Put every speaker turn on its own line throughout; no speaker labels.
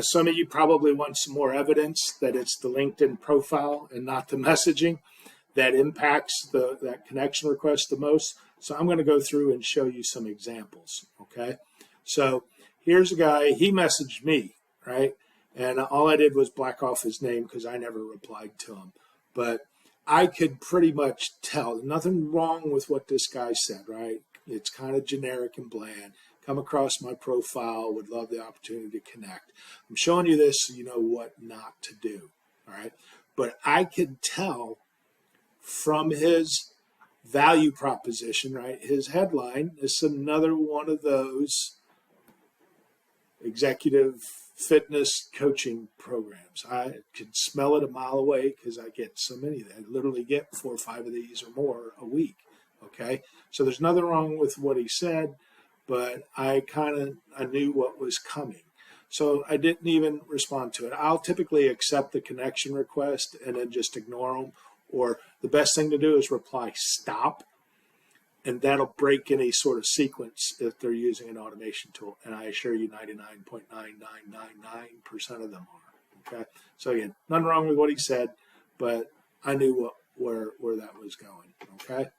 Some of you probably want some more evidence that it's the LinkedIn profile and not the messaging that impacts that connection request the most. So I'm going to go through and show you some examples, okay? So here's a guy, he messaged me, right? And all I did was black off his name because I never replied to him. But I could pretty much tell, nothing wrong with what this guy said, right? It's kind of generic and bland. Come across my profile, would love the opportunity to connect. I'm showing you this so you know what not to do, all right? But I could tell from his value proposition, right? His headline is another one of those executive fitness coaching programs. I could smell it a mile away because I get so many. I literally get 4 or 5 of these or more a week, okay? So there's nothing wrong with what he said, but I knew what was coming. So I didn't even respond to it. I'll typically accept the connection request and then just ignore them. Or the best thing to do is reply stop, and that'll break any sort of sequence if they're using an automation tool. And I assure you 99.9999% of them are, okay? So again, nothing wrong with what he said, but I knew where that was going, okay?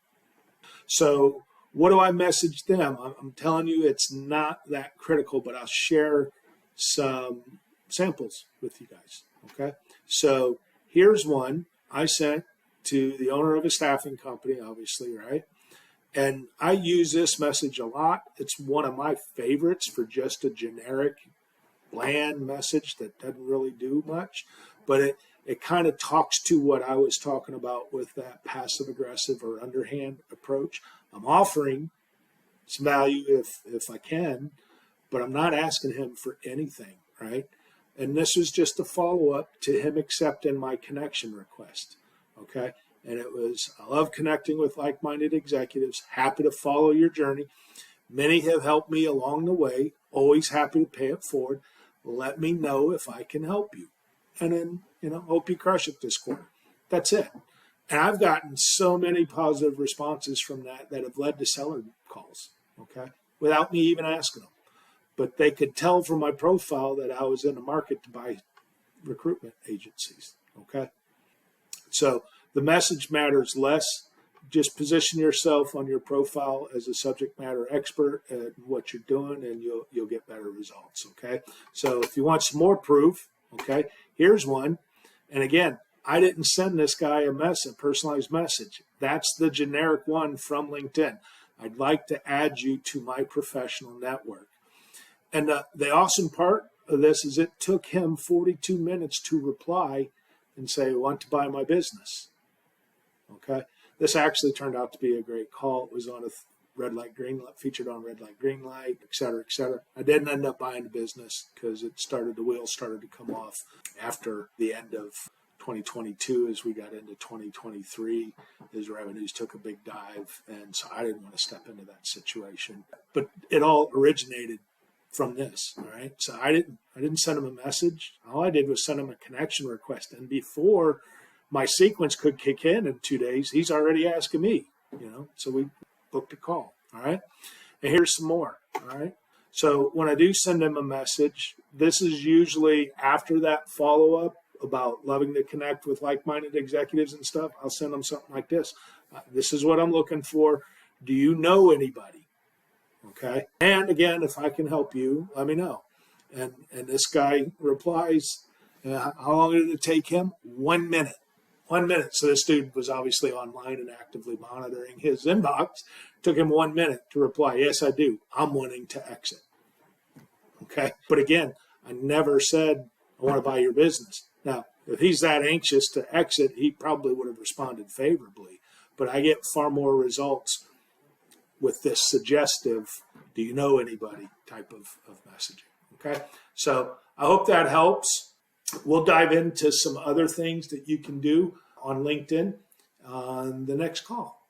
So what do I message them? I'm telling you it's not that critical, but I'll share some samples with you guys, okay? So here's one I sent to the owner of a staffing company, obviously, right? And I use this message a lot. It's one of my favorites for just a generic, bland message that doesn't really do much, but it kind of talks to what I was talking about with that passive aggressive or underhand approach. I'm offering some value if I can, but I'm not asking him for anything, right? And this was just a follow-up to him accepting my connection request, okay? And it was, I love connecting with like-minded executives, happy to follow your journey. Many have helped me along the way, always happy to pay it forward. Let me know if I can help you. And then, hope you crush it this quarter. That's it. And I've gotten so many positive responses from that have led to seller calls, okay, without me even asking them. But they could tell from my profile that I was in the market to buy recruitment agencies, okay? So the message matters less. Just position yourself on your profile as a subject matter expert at what you're doing, and you'll get better results, okay? So if you want some more proof, okay, here's one. And again, I didn't send this guy a personalized message. That's the generic one from LinkedIn. I'd like to add you to my professional network. And the awesome part of this is it took him 42 minutes to reply and say, want to buy my business. Okay. This actually turned out to be a great call. It was on a red light, green light, featured on red light, green light, et cetera, et cetera. I didn't end up buying the business because the wheels started to come off after the end of 2022. As we got into 2023, his revenues took a big dive. And so I didn't want to step into that situation. But it all originated from this, all right? So I didn't send him a message. All I did was send him a connection request. And before my sequence could kick in 2 days, he's already asking me, so we booked a call, all right? And here's some more, all right? So when I do send him a message, this is usually after that follow-up about loving to connect with like-minded executives and stuff. I'll send them something like this. This is what I'm looking for. Do you know anybody? Okay. And again, if I can help you, let me know. And this guy replies, how long did it take him? 1 minute. 1 minute. So this dude was obviously online and actively monitoring his inbox. Took him 1 minute to reply. Yes, I do. I'm wanting to exit. Okay. But again, I never said, I want to buy your business. Now, if he's that anxious to exit, he probably would have responded favorably. But I get far more results with this suggestive, do you know anybody type of messaging, okay? So I hope that helps. We'll dive into some other things that you can do on LinkedIn on the next call.